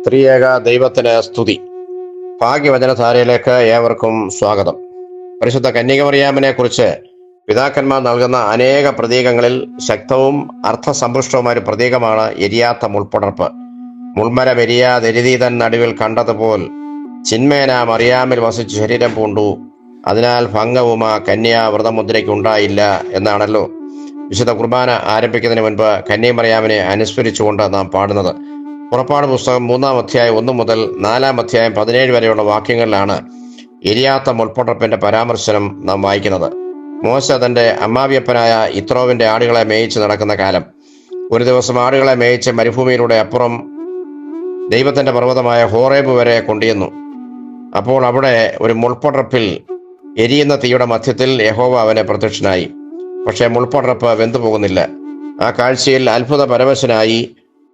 ത്രിയേക ദൈവത്തിന് സ്തുതി. ഭാഗ്യവചനധാരയിലേക്ക് ഏവർക്കും സ്വാഗതം. പരിശുദ്ധ കന്യകമറിയാമിനെ കുറിച്ച് പിതാക്കന്മാർ നൽകുന്ന അനേക പ്രതീകങ്ങളിൽ ശക്തവും അർത്ഥസമ്പുഷ്ടവുമായ ഒരു പ്രതീകമാണ് എരിയാത്ത മുൾപ്പടർപ്പ്. മുൾമരം എരിയാതെരുതീതൻ നടുവിൽ കണ്ടതുപോൽ ചിന്മേന മറിയാമിൽ വസിച്ച് ശരീരം പൂണ്ടു, അതിനാൽ ഭംഗവും ആ കന്യാ വ്രതമുദ്രയ്ക്കുണ്ടായില്ല എന്നാണല്ലോ വിശുദ്ധ കുർബാന ആരംഭിക്കുന്നതിന് മുൻപ് കന്യമറിയാമിനെ അനുസ്മരിച്ചുകൊണ്ട് നാം പാടുന്നത്. പുറപ്പാട് പുസ്തകം 3-ാം അധ്യായം 1 മുതൽ 4-ാം അധ്യായം 17 വരെയുള്ള വാക്യങ്ങളിലാണ് എരിയാത്ത മുൾപ്പടർപ്പിന്റെ പരാമർശനം നാം വായിക്കുന്നത്. മോശ തന്റെ അമ്മാവിയപ്പനായ ഇത്രോവിന്റെ ആടുകളെ മേയിച്ച് നടക്കുന്ന കാലം. ഒരു ദിവസം ആടുകളെ മേയിച്ച് മരുഭൂമിയിലൂടെ അപ്പുറം ദൈവത്തിന്റെ പർവ്വതമായ ഹോറേബ് വരെ കൊണ്ടുവന്നു. അപ്പോൾ അവിടെ ഒരു മുൾപ്പടർപ്പിൽ എരിയുന്ന തീയുടെ മധ്യത്തിൽ യഹോവ അവനെ പ്രത്യക്ഷനായി. പക്ഷേ മുൾപ്പടർപ്പ് വെന്തുപോകുന്നില്ല. ആ കാഴ്ചയിൽ അത്ഭുത പരവശനായി.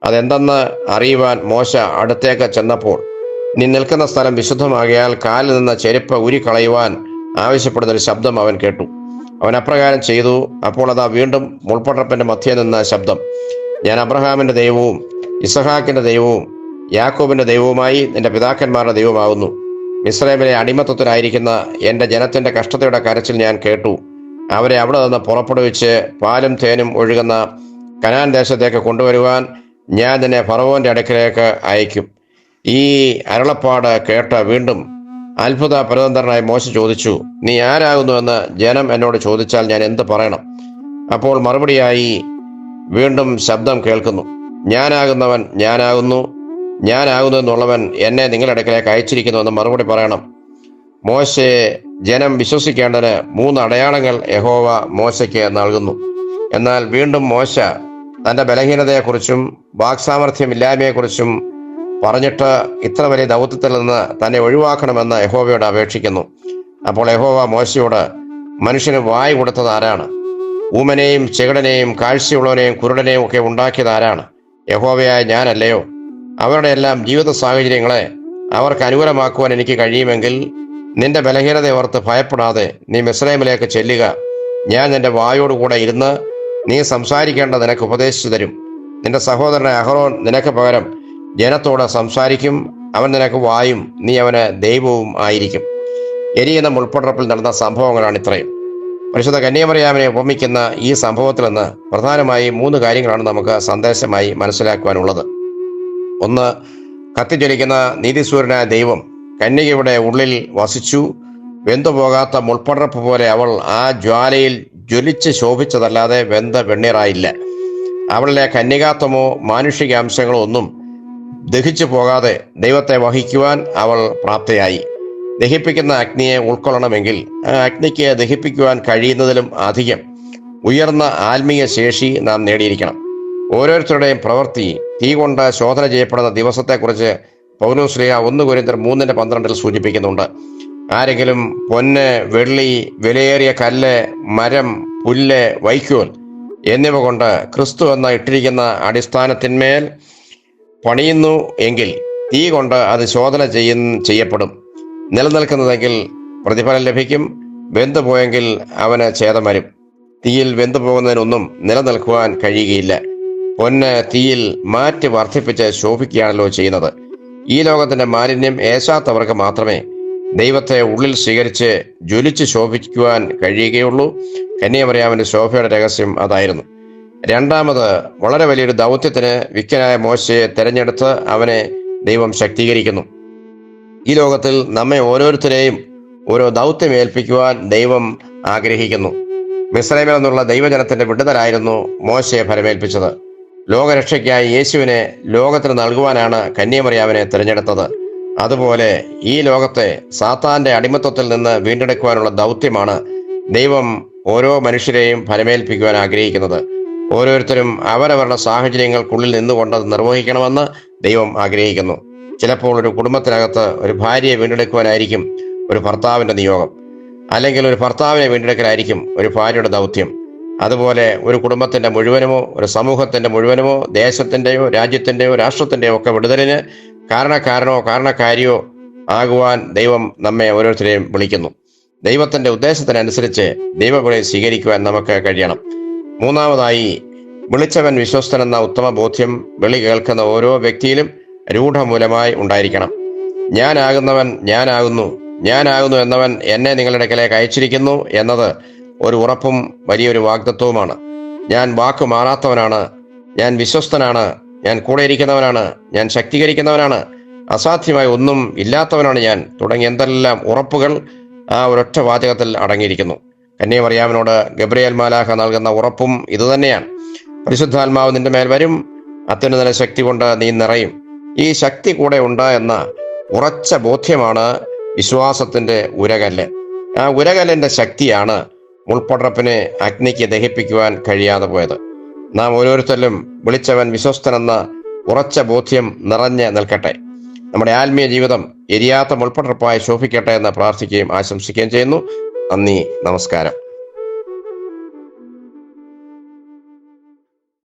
അതെന്തെന്ന് അറിയുവാൻ മോശ അടുത്തേക്ക് ചെന്നപ്പോൾ, നീ നിൽക്കുന്ന സ്ഥലം വിശുദ്ധമാകിയാൽ കാലിൽ നിന്ന് ചെരുപ്പ് ഊരിക്കളയുവാൻ ആവശ്യപ്പെടുന്നൊരു ശബ്ദം അവൻ കേട്ടു. അവൻ അപ്രകാരം ചെയ്തു. അപ്പോൾ അതാ വീണ്ടും മുൾപ്പടർപ്പിന്റെ മധ്യേ നിന്ന ശബ്ദം, ഞാൻ അബ്രഹാമിന്റെ ദൈവവും ഇസഹാക്കിന്റെ ദൈവവും യാക്കോബിന്റെ ദൈവവുമായി നിന്റെ പിതാക്കന്മാരുടെ ദൈവമാകുന്നു. മിസ്രൈമിലെ അടിമത്തത്തിലായിരിക്കുന്ന എൻ്റെ ജനത്തിന്റെ കഷ്ടതയുടെ കരച്ചിൽ ഞാൻ കേട്ടു. അവരെ അവിടെ നിന്ന് പുറപ്പെടുവിച്ച് പാലും തേനും ഒഴുകുന്ന കനാൻ ദേശത്തേക്ക് കൊണ്ടുവരുവാൻ ഞാൻ നിന്നെ ഫറവോന്റെ അടുക്കലേക്ക് അയക്കും. ഈ അരുളപ്പാട് കേട്ട് വീണ്ടും അത്ഭുത പരതന്ത്രനായി മോശ ചോദിച്ചു, നീ ആരാകുന്നു എന്ന് ജനം എന്നോട് ചോദിച്ചാൽ ഞാൻ എന്ത് പറയണം? അപ്പോൾ മറുപടിയായി വീണ്ടും ശബ്ദം കേൾക്കുന്നു, ഞാനാകുന്നവൻ ഞാനാകുന്നു, ഞാനാകുന്നു എന്നുള്ളവൻ എന്നെ നിങ്ങളുടെ അടുക്കലേക്ക് അയച്ചിരിക്കുന്നുവെന്ന് മറുപടി പറയണം. മോശയെ ജനം വിശ്വസിക്കേണ്ടതിന് 3 അടയാളങ്ങൾ യഹോവ മോശയ്ക്ക് നൽകുന്നു. എന്നാൽ വീണ്ടും മോശ തൻ്റെ ബലഹീനതയെക്കുറിച്ചും വാക്സാമർഥ്യമില്ലായ്മയെക്കുറിച്ചും പറഞ്ഞിട്ട് ഇത്ര വലിയ ദൗത്യത്തിൽ നിന്ന് തന്നെ ഒഴിവാക്കണമെന്ന് യഹോവയോട് അപേക്ഷിക്കുന്നു. അപ്പോൾ യഹോവ മോശയോട്, മനുഷ്യന് വായ് കൊടുത്തത് ആരാണ്? ഊമനെയും ചെകിടനെയും കാഴ്ചയുള്ളവനെയും കുരുടനെയും ഒക്കെ ഉണ്ടാക്കിയത് ആരാണ്? യഹോവയായ ഞാനല്ലയോ? അവരുടെ എല്ലാം ജീവിത സാഹചര്യങ്ങളെ അവർക്ക് അനുകൂലമാക്കുവാൻ എനിക്ക് കഴിയുമെങ്കിൽ നിന്റെ ബലഹീനത ഓർത്ത് ഭയപ്പെടാതെ നീ മിസ്രൈമിലേക്ക് ചെല്ലുക. ഞാൻ നിന്റെ വായോടുകൂടെ ഇരുന്ന് നീ സംസാരിക്കേണ്ട നിനക്ക് ഉപദേശിച്ചു തരും. നിന്റെ സഹോദരനെ അഹറോൻ നിനക്ക് പകരം ജനത്തോട് സംസാരിക്കും. അവൻ നിനക്ക് വായും നീ അവന് ദൈവവും ആയിരിക്കും. എരിയുന്ന മുൾപ്പടർപ്പിൽ നടന്ന സംഭവങ്ങളാണ് ഇത്രയും. പരിശുദ്ധ കന്യമറിയാമിനെ ഉപമിക്കുന്ന ഈ സംഭവത്തിൽ നിന്ന് പ്രധാനമായി 3 കാര്യങ്ങളാണ് നമുക്ക് സന്ദേശമായി മനസ്സിലാക്കുവാനുള്ളത്. ഒന്ന്, കത്തിജ്വലിക്കുന്ന നീതിസൂര്യനായ ദൈവം കന്യകയുടെ ഉള്ളിൽ വസിച്ചു. വെന്തുപോകാത്ത മുൾപ്പടർപ്പ് പോലെ അവൾ ആ ജ്വാലയിൽ ജ്വലിച്ച് ശോഭിച്ചതല്ലാതെ വെന്ത വെണ്ണീറായില്ല. അവളിലെ കന്യകാത്വമോ മാനുഷിക അംശങ്ങളോ ഒന്നും ദഹിച്ചു പോകാതെ ദൈവത്തെ വഹിക്കുവാൻ അവൾ പ്രാപ്തയായി. ദഹിപ്പിക്കുന്ന അഗ്നിയെ ഉൾക്കൊള്ളണമെങ്കിൽ ആ അഗ്നിക്ക് ദഹിപ്പിക്കുവാൻ കഴിയുന്നതിലും അധികം ഉയർന്ന ആത്മീയ ശേഷി നാം നേടിയിരിക്കണം. ഓരോരുത്തരുടെയും പ്രവൃത്തി തീ കൊണ്ട് ശോധന ചെയ്യപ്പെടുന്ന ദിവസത്തെക്കുറിച്ച് പൗലോസ് ശ്ലീഹ 1 കൊരിന്ത്യർ 3:12 സൂചിപ്പിക്കുന്നുണ്ട്. ആരെങ്കിലും പൊന്ന്, വെള്ളി, വിലയേറിയ കല്ല്, മരം, പുല്ല്, വൈക്കോൽ എന്നിവ കൊണ്ട് ക്രിസ്തു എന്ന ഇട്ടിരിക്കുന്ന അടിസ്ഥാനത്തിന്മേൽ പണിയുന്നു എങ്കിൽ തീ കൊണ്ട് അത് ശോധന ചെയ്യപ്പെടും. നിലനിൽക്കുന്നതെങ്കിൽ പ്രതിഫലം ലഭിക്കും. വെന്തുപോയെങ്കിൽ അവന് ഛേദം വരും. തീയിൽ വെന്തുപോകുന്നതിനൊന്നും നിലനിൽക്കുവാൻ കഴിയുകയില്ല. പൊന്ന് തീയിൽ മാറ്റി വർദ്ധിപ്പിച്ച് ശോഭിക്കുകയാണല്ലോ ചെയ്യുന്നത്. ഈ ലോകത്തിന്റെ മാലിന്യം ഏശാത്തവർക്ക് മാത്രമേ ദൈവത്തെ ഉള്ളിൽ സ്വീകരിച്ച് ജ്വലിച്ച് ശോഭിക്കുവാൻ കഴിയുകയുള്ളൂ. കന്യമറിയാമിന്റെ ശോഭയുടെ രഹസ്യം അതായിരുന്നു. രണ്ടാമത്, വളരെ വലിയൊരു ദൗത്യത്തിന് വിക്കനായ മോശയെ തെരഞ്ഞെടുത്ത് അവനെ ദൈവം ശക്തീകരിക്കുന്നു. ഈ ലോകത്തിൽ നമ്മെ ഓരോരുത്തരെയും ഓരോ ദൗത്യം ഏൽപ്പിക്കുവാൻ ദൈവം ആഗ്രഹിക്കുന്നു. മിസ്രൈമിൽ നിന്നുള്ള ദൈവജനത്തിന്റെ വിടുതലായിരുന്നു മോശയെ ഫലമേൽപ്പിച്ചത്. ലോകരക്ഷയ്ക്കായി യേശുവിനെ ലോകത്തിന് നൽകുവാനാണ് കന്യമറിയാമിനെ തിരഞ്ഞെടുത്തത്. അതുപോലെ ഈ ലോകത്തെ സാത്താന്റെ അടിമത്വത്തിൽ നിന്ന് വീണ്ടെടുക്കുവാനുള്ള ദൗത്യമാണ് ദൈവം ഓരോ മനുഷ്യരെയും ഫലമേൽപ്പിക്കുവാൻ ആഗ്രഹിക്കുന്നത്. ഓരോരുത്തരും അവരവരുടെ സാഹചര്യങ്ങൾക്കുള്ളിൽ നിന്നുകൊണ്ട് നിർവഹിക്കണമെന്ന് ദൈവം ആഗ്രഹിക്കുന്നു. ചിലപ്പോൾ ഒരു കുടുംബത്തിനകത്ത് ഒരു ഭാര്യയെ വീണ്ടെടുക്കുവാനായിരിക്കും ഒരു ഭർത്താവിന്റെ നിയോഗം, അല്ലെങ്കിൽ ഒരു ഭർത്താവിനെ വീണ്ടെടുക്കലായിരിക്കും ഒരു ഭാര്യയുടെ ദൗത്യം. അതുപോലെ ഒരു കുടുംബത്തിന്റെ മുഴുവനുമോ ഒരു സമൂഹത്തിന്റെ മുഴുവനുമോ ദേശത്തിന്റെയോ രാജ്യത്തിന്റെയോ രാഷ്ട്രത്തിന്റെയോ ഒക്കെ വിടുതലിന് കാരണക്കാരനോ കാരണക്കാരിയോ ആകുവാൻ ദൈവം നമ്മെ ഓരോരുത്തരെയും വിളിക്കുന്നു. ദൈവത്തിന്റെ ഉദ്ദേശത്തിനനുസരിച്ച് ദൈവവിളി സ്വീകരിക്കുവാൻ നമുക്ക് കഴിയണം. മൂന്നാമതായി, വിളിച്ചവൻ വിശ്വസ്തനെന്ന ഉത്തമ ബോധ്യം വിളി കേൾക്കുന്ന ഓരോ വ്യക്തിയിലും രൂഢമൂലമായി ഉണ്ടായിരിക്കണം. ഞാനാകുന്നവൻ ഞാനാകുന്നു എന്നവൻ എന്നെ നിങ്ങളുടെ അടുക്കലേക്ക് അയച്ചിരിക്കുന്നു എന്നത് ഒരു ഉറപ്പും വലിയൊരു വാഗ്ദത്വവുമാണ്. ഞാൻ വാക്കു മാറാത്തവനാണ്, ഞാൻ വിശ്വസ്തനാണ്, ഞാൻ കൂടെ ഇരിക്കുന്നവനാണ്, ഞാൻ ശക്തീകരിക്കുന്നവനാണ്, അസാധ്യമായി ഒന്നും ഇല്ലാത്തവനാണ് ഞാൻ തുടങ്ങി എന്തെല്ലാം ഉറപ്പുകൾ ആ ഒരൊറ്റ വാചകത്തിൽ അടങ്ങിയിരിക്കുന്നു. കന്യാമറിയാമിനോട് ഗബ്രിയേൽ മാലാഖ നൽകുന്ന ഉറപ്പും ഇതുതന്നെയാണ്. പരിശുദ്ധാത്മാവ് നിന്റെ മേൽ വരും, അത്യുന്നത ശക്തി കൊണ്ട് നീ നിറയും. ഈ ശക്തി കൂടെ ഉണ്ട് എന്ന ഉറച്ച ബോധ്യമാണ് വിശ്വാസത്തിന്റെ ഉരകല്ല്. ആ ഉരകല്ലിന്റെ ശക്തിയാണ് മുൾപ്പടർപ്പിനെ അഗ്നിക്ക് ദഹിപ്പിക്കുവാൻ കഴിയാതെ പോയത്. നാം ഓരോരുത്തരിലും വിളിച്ചവൻ വിശ്വസ്തനെന്ന ഉറച്ച ബോധ്യം നിറഞ്ഞ് നിൽക്കട്ടെ. നമ്മുടെ ആത്മീയ ജീവിതം എരിയാത്ത മുൾപ്പടർപ്പായി ശോഭിക്കട്ടെ എന്ന് പ്രാർത്ഥിക്കുകയും ആശംസിക്കുകയും ചെയ്യുന്നു. നന്ദി, നമസ്കാരം.